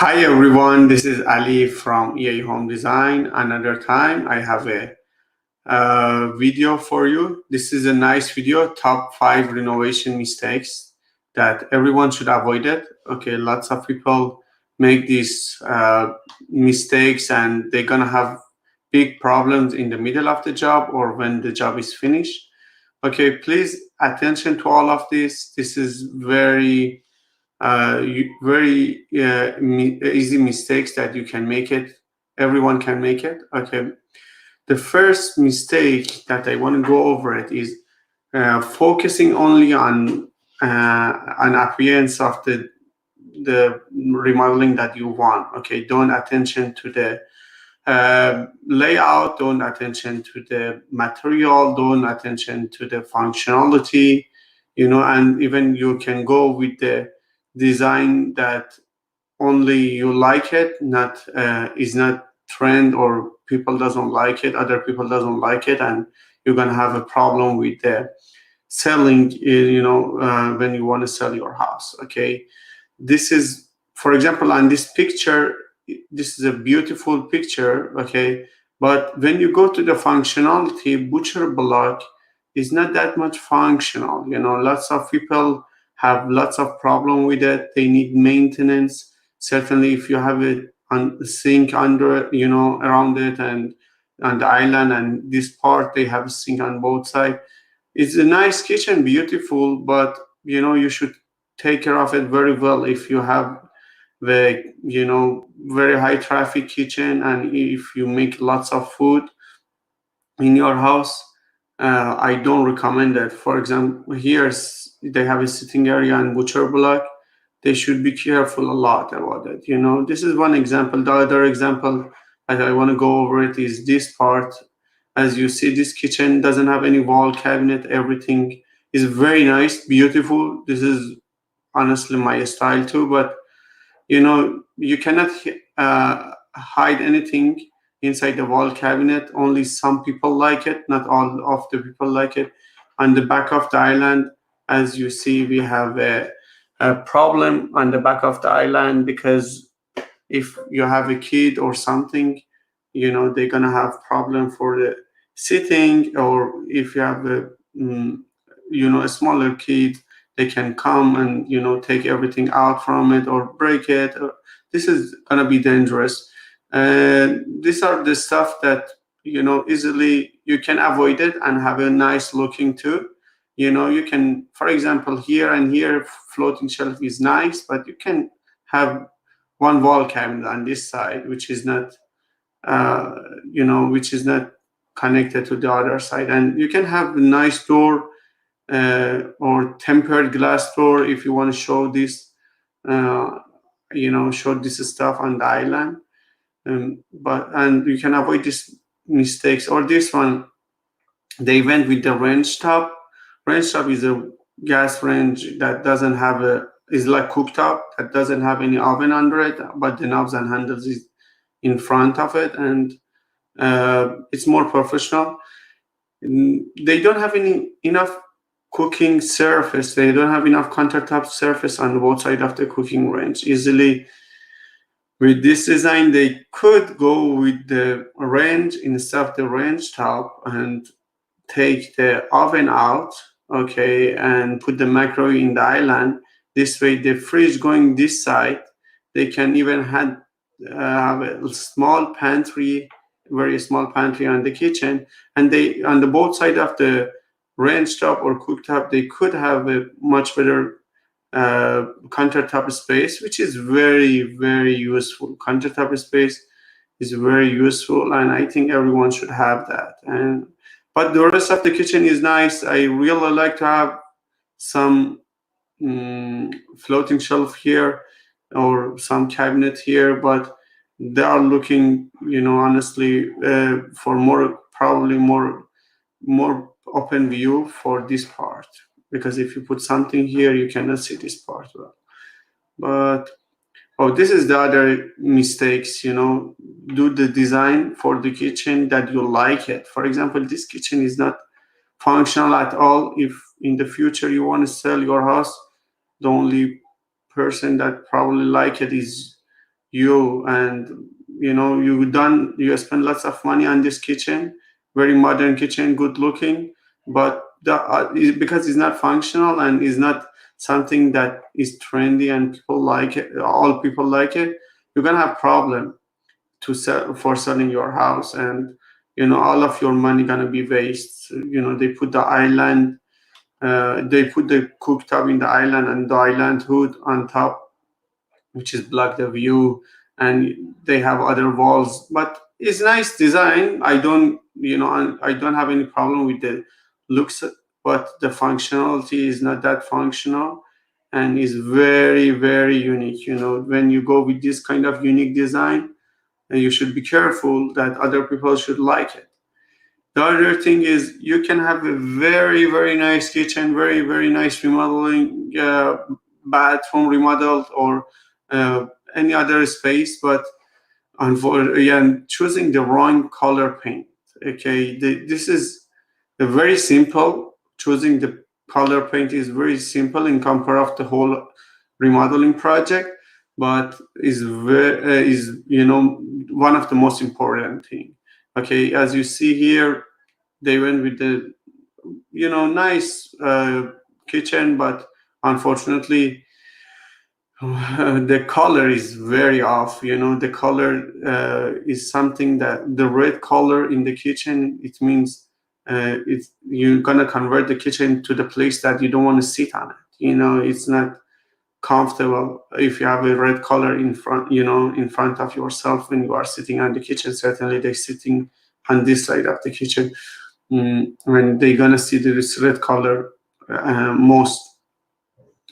Hi everyone, this is Ali from EA Home Design. Another time I have a video for you. This is a nice video, top 5 renovation mistakes that everyone should avoid it. Okay, lots of people make these mistakes and they're gonna have big problems in the middle of the job or when the job is finished. Okay, please attention to all of this. This is very easy mistakes that you can make it. Everyone can make it. Okay. The first mistake that I want to go over it is focusing only on an appearance of the remodeling that you want. Okay. Don't attention to the layout. Don't attention to the material. Don't attention to the functionality. And even you can go with the design that only you like it, not is not trend or people doesn't like it, other people doesn't like it, and you're gonna have a problem with the selling. When you want to sell your house. Okay, this is, for example, on this picture. This is a beautiful picture. Okay, but when you go to the functionality, butcher block is not that much functional. Lots of people have lots of problem with it. They need maintenance. Certainly if you have a sink under it, around it, and on the island, and this part they have a sink on both sides. It's a nice kitchen, beautiful, but you should take care of it very well. If you have the very high traffic kitchen, and if you make lots of food in your house, I don't recommend that. For example, here they have a sitting area and butcher block. They should be careful a lot about it. This is one example. The other example that I want to go over it is this part. As you see, this kitchen doesn't have any wall cabinet. Everything is very nice, beautiful. This is honestly my style too, but you cannot hide anything inside the wall cabinet. Only some people like it, not all of the people like it. On the back of the island, as you see, we have a problem on the back of the island, because if you have a kid or something, they're gonna have problem for the sitting. Or if you have a smaller kid, they can come and take everything out from it or break it. This is gonna be dangerous. These are the stuff that easily you can avoid it and have a nice looking too. You can, for example, here and here, floating shelf is nice, but you can have one wall cabinet on this side, which is not connected to the other side, and you can have a nice door or tempered glass door if you want to show this show this stuff on the island. And you can avoid these mistakes. Or this one, they went with the range top. Range top is a gas range that doesn't have is like cooktop, that doesn't have any oven under it, but the knobs and handles is in front of it, and it's more professional. They don't have enough cooking surface. They don't have enough countertop surface on both sides of the cooking range. Easily, with this design, they could go with the range instead of the range top and take the oven out, okay, and put the microwave in the island. This way, the fridge going this side, they can even have a small pantry, very small pantry on the kitchen, and they on the both side of the range top or cooktop, they could have a much better countertop space, which is very, very useful. Countertop space is very useful, and I think everyone should have that. But the rest of the kitchen is nice. I really like to have some floating shelf here or some cabinet here, but they are looking, honestly, for probably more open view for this part, because if you put something here, you cannot see this part well. But this is the other mistakes. Do the design for the kitchen that you like it. For example, this kitchen is not functional at all. If in the future you want to sell your house, the only person that probably like it is and you spend lots of money on this kitchen, very modern kitchen, good looking, but because it's not functional and is not something that is trendy and people like it, all people like it, you're gonna have problem to sell for selling your house, and all of your money gonna be waste. They put the island, they put the cooktop in the island and the island hood on top, which is block the view, and they have other walls, but it's nice design. I don't have any problem with the looks, but the functionality is not that functional and is very, very unique. When you go with this kind of unique design, and you should be careful that other people should like it. The other thing is you can have a very, very nice kitchen, very, very nice remodeling, bathroom remodeled, or any other space, but choosing the wrong color paint. Okay, this is a very simple. Choosing the color paint is very simple in compare of the whole remodeling project, but is one of the most important thing. Okay, as you see here, they went with the nice kitchen, but unfortunately the color is very off. The color is something that the red color in the kitchen, it means you're gonna convert the kitchen to the place that you don't want to sit on it. It's not comfortable if you have a red color in front of yourself when you are sitting on the kitchen. Certainly they're sitting on this side of the kitchen, when they're gonna see this red color most.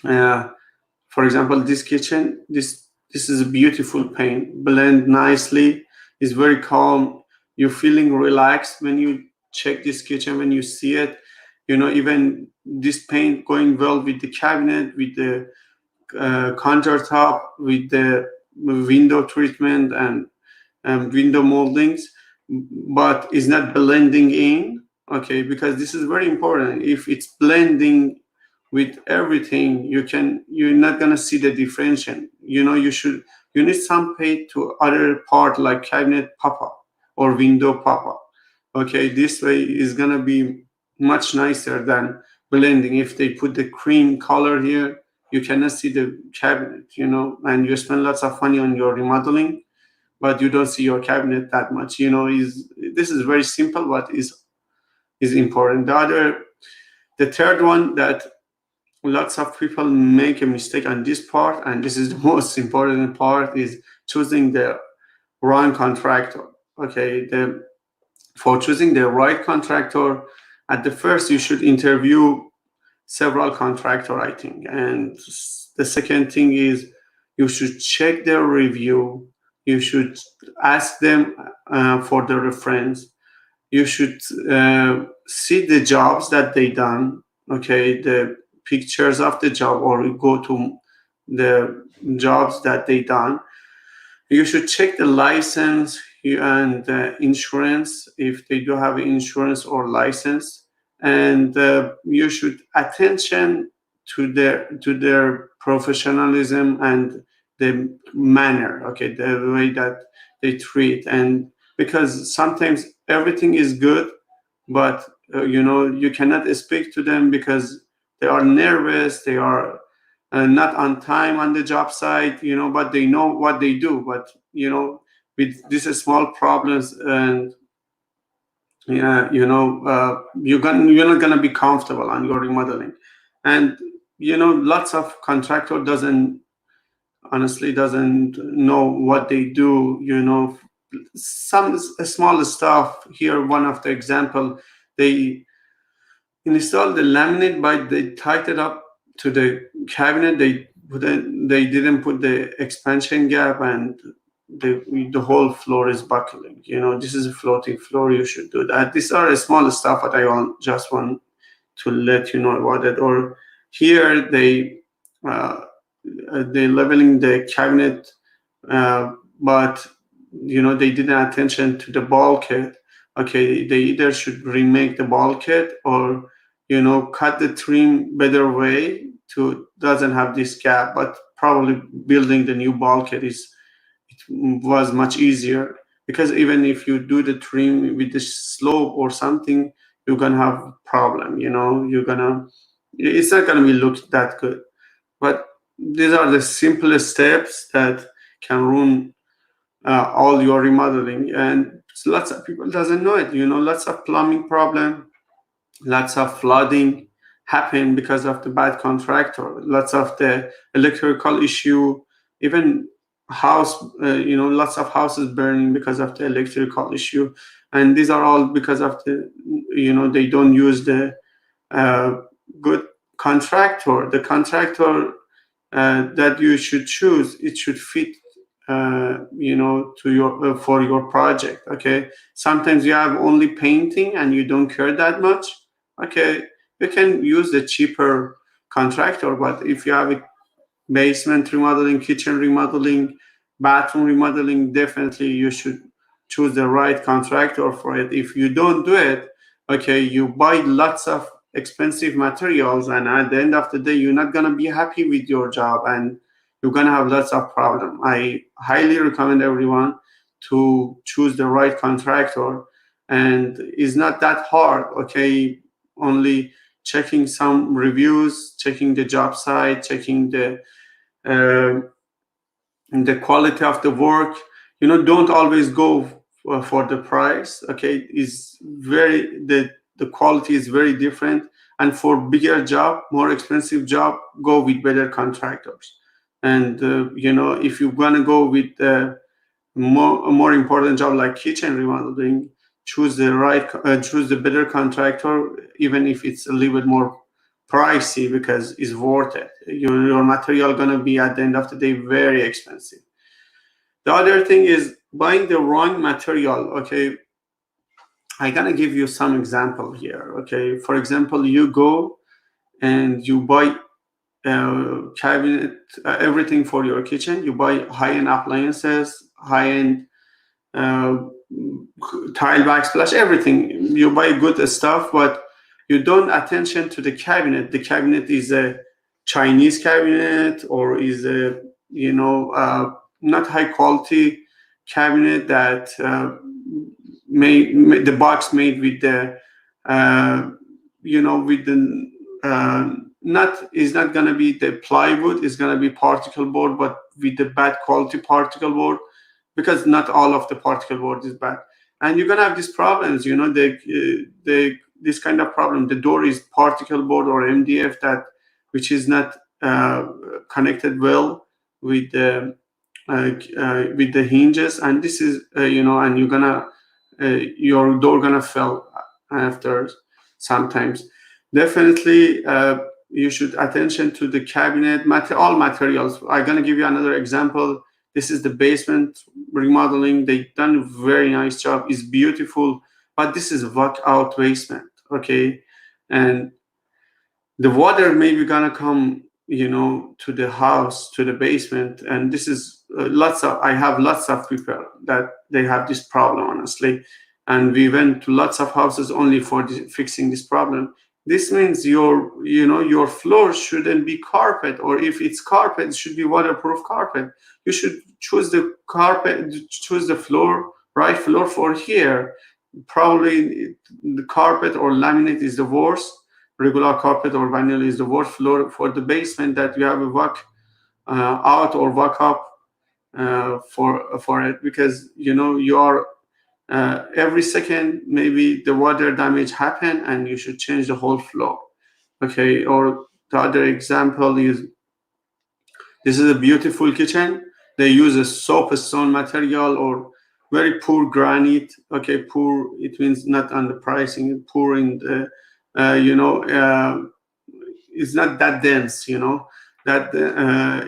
For example, this kitchen, this is a beautiful paint, blend nicely, is very calm. You're feeling relaxed when you check this kitchen, when you see it. Even this paint going well with the cabinet, with the countertop, with the window treatment and window moldings, but it's not blending in. Okay, because this is very important. If it's blending with everything, you're not gonna see the differentiation. You need some paint to other part like cabinet pop up or window pop up. Okay, this way is gonna be much nicer than blending. If they put the cream color here, you cannot see the cabinet, and you spend lots of money on your remodeling, but you don't see your cabinet that much. This is very simple, but is important. The third one that lots of people make a mistake on this part, and this is the most important part, is choosing the wrong contractor. Okay, for choosing the right contractor, at the first you should interview several contractor, I think, and the second thing is you should check their review. You should ask them for the reference. You should see the jobs that they done. Okay, the pictures of the job, or go to the jobs that they done. You should check the license and insurance, if they do have insurance or license, and you should attention to their professionalism and the manner. Okay, the way that they treat, and because sometimes everything is good, but you cannot speak to them because they are nervous, they are not on time on the job site, but they know what they do. But with these small problems, and yeah, you're not gonna be comfortable on your remodeling. And lots of contractor doesn't know what they do. Some small stuff here. One of the example, they install the laminate, but they tied it up to the cabinet. They didn't put the expansion gap, and the whole floor is buckling. This is a floating floor. You should do that. These are small stuff, but just want to let you know about it. Or here they leveling the cabinet, but they didn't attention to the bulkhead. Okay, they either should remake the bulkhead, or cut the trim better way to doesn't have this gap. But probably building the new bulkhead was much easier, because even if you do the trim with the slope or something, you're gonna have problem. It's not gonna be look that good. But these are the simplest steps that can ruin all your remodeling, and lots of people doesn't know it. Lots of plumbing problem, lots of flooding happen because of the bad contractor, lots of the electrical issue, even lots of houses burning because of the electrical issue. And these are all because of they don't use the uh, good contractor. The contractor that you should choose, it should fit to your for your project. Okay, sometimes you have only painting and you don't care that much. Okay, you can use the cheaper contractor. But if you have a basement remodeling, kitchen remodeling, bathroom remodeling, definitely you should choose the right contractor for it. If you don't do it, okay, you buy lots of expensive materials, and at the end of the day, you're not gonna be happy with your job, and you're gonna have lots of problem. I highly recommend everyone to choose the right contractor, and it's not that hard. Okay, only checking some reviews, checking the job site, checking uh, the quality of the work. Don't always go for the price. Okay, is very the quality is very different. And for bigger job, more expensive job, go with better contractors. And if you're gonna go with a more important job like kitchen remodeling, choose the better contractor, even if it's a little bit more pricey, because it's worth it. Your material gonna be at the end of the day very expensive. The other thing is buying the wrong material. Okay, I'm gonna give you some example here. Okay, for example, you go and you buy cabinet, everything for your kitchen. You buy high-end appliances, high-end uh, tile backsplash, everything. You buy good stuff, but you don't attention to the cabinet. The cabinet is a Chinese cabinet, or is a not high quality cabinet that made the box made with the with the not is not gonna be the plywood. Is gonna be particle board, but with the bad quality particle board, because not all of the particle board is bad. And you're gonna have these problems. This kind of problem. The door is particle board or MDF, which is not connected well with the hinges, and this is and you're gonna your door gonna fail after sometimes. Definitely, you should attention to the cabinet all materials. I'm gonna give you another example. This is the basement remodeling. They done a very nice job. It's beautiful, but this is walk-out basement. Okay, and the water maybe gonna come, to the house, to the basement, and this is I have lots of people that they have this problem, honestly, and we went to lots of houses only for fixing this problem. This means your floor shouldn't be carpet, or if it's carpet, it should be waterproof carpet. You should choose the carpet, choose the right floor for here. Probably the carpet or laminate is the worst. Regular carpet or vinyl is the worst floor for the basement, that you have a walk out or walk up for it, because you are every second maybe the water damage happen, and you should change the whole floor. Okay, or the other example is, this is a beautiful kitchen. They use a soapstone material or very poor granite. Okay, poor, it means not on the pricing, poor in the it's not that dense. That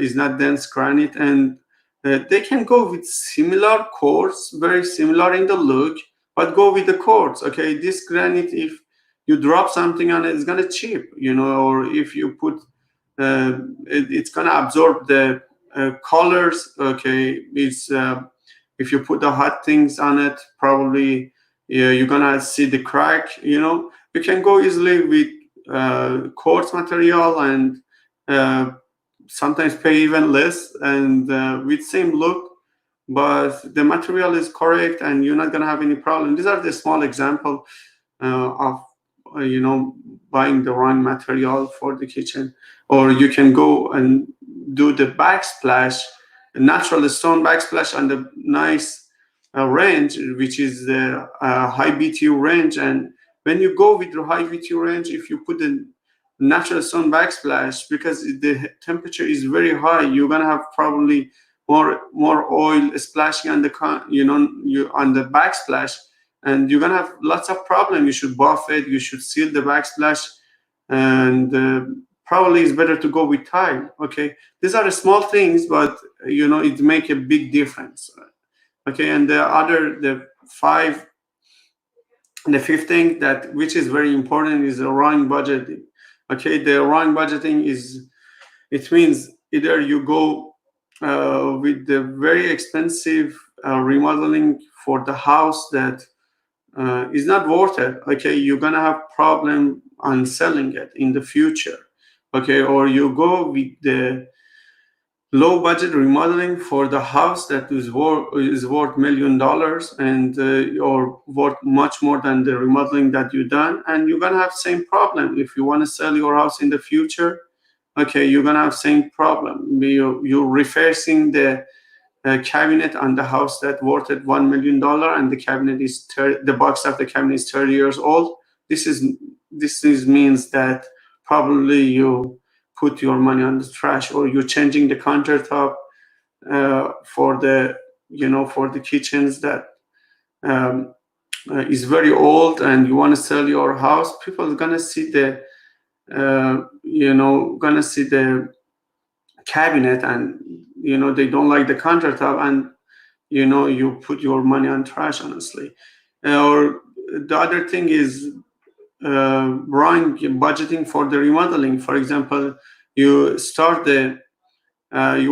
is not dense granite, and they can go with similar quartz, very similar in the look, but go with the quartz. Okay, this granite, if you drop something on it, it's gonna chip. Or if you put it's gonna absorb the colors. Okay, it's if you put the hot things on it, probably you're gonna see the crack. You can go easily with quartz material, and sometimes pay even less, and with same look, but the material is correct and you're not going to have any problem. These are the small example of buying the wrong material for the kitchen. Or you can go and do the backsplash, natural stone backsplash on the nice range, which is the high BTU range. And when you go with the high BTU range, if you put the natural stone backsplash, because the temperature is very high, you're gonna have probably more oil splashing on the on the backsplash, and you're gonna have lots of problem. You should buff it, you should seal the backsplash, and probably it's better to go with tile. Okay, these are the small things, but it make a big difference. Okay, and the fifth thing that which is very important is the wrong budgeting. Okay, the wrong budgeting it means either you go with the very expensive remodeling for the house that is not worth it. Okay, you're gonna have problem on selling it in the future. Okay, or you go with the low budget remodeling for the house that is worth $1 million and or worth much more than the remodeling that you done, and you're gonna have same problem if you want to sell your house in the future. Okay, you're gonna have same problem. You're reversing the cabinet on the house that worth at $1 million, and the cabinet is the box of the cabinet is 30 years old. This means that probably you put your money on the trash, or you're changing the countertop for the kitchens that is very old, and you want to sell your house. People are gonna see the cabinet, and they don't like the countertop, and you put your money on trash, honestly. Or the other thing is wrong budgeting for the remodeling. For example, you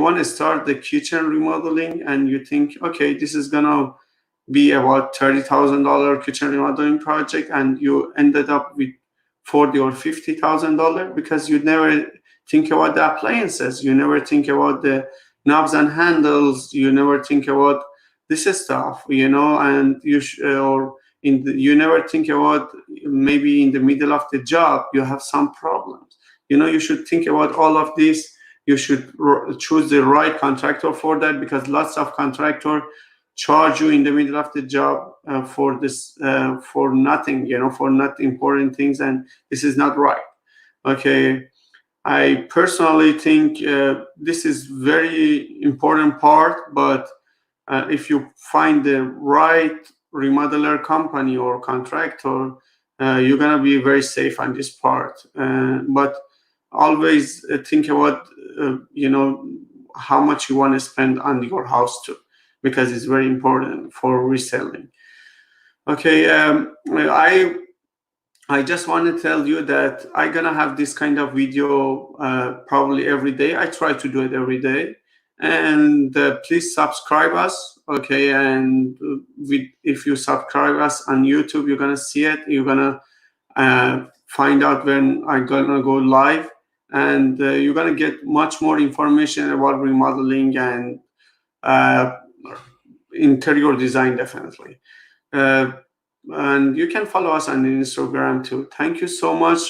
want to start the kitchen remodeling, and you think, okay, this is gonna be about $30,000 kitchen remodeling project, and you ended up with $40,000 or $50,000 because you never think about the appliances, you never think about the knobs and handles, you never think about this stuff, and you never think about maybe in the middle of the job you have some problems. You should think about all of this. You should choose the right contractor for that, because lots of contractor charge you in the middle of the job for this for nothing, for not important things, and this is not right. Okay, I personally think this is very important part, but if you find the right remodeler company or contractor, you're gonna be very safe on this part. But always think about how much you want to spend on your house too, because it's very important for reselling. Okay, I just want to tell you that I'm gonna have this kind of video probably every day. I try to do it every day, and please subscribe us. Okay, and if you subscribe us on YouTube, you're gonna see it. You're gonna find out when I'm gonna go live, and you're gonna get much more information about remodeling and interior design, definitely. And you can follow us on Instagram too. Thank you so much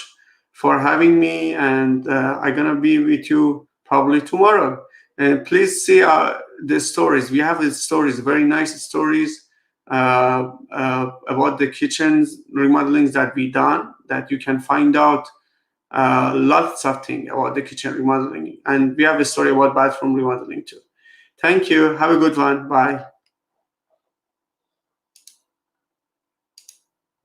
for having me, and I'm gonna be with you probably tomorrow. And please see the stories. We have the stories, very nice stories about the kitchens remodelings that we done, that you can find out lots of things about the kitchen remodeling. And we have a story about bathroom remodeling too. Thank you. Have a good one. Bye.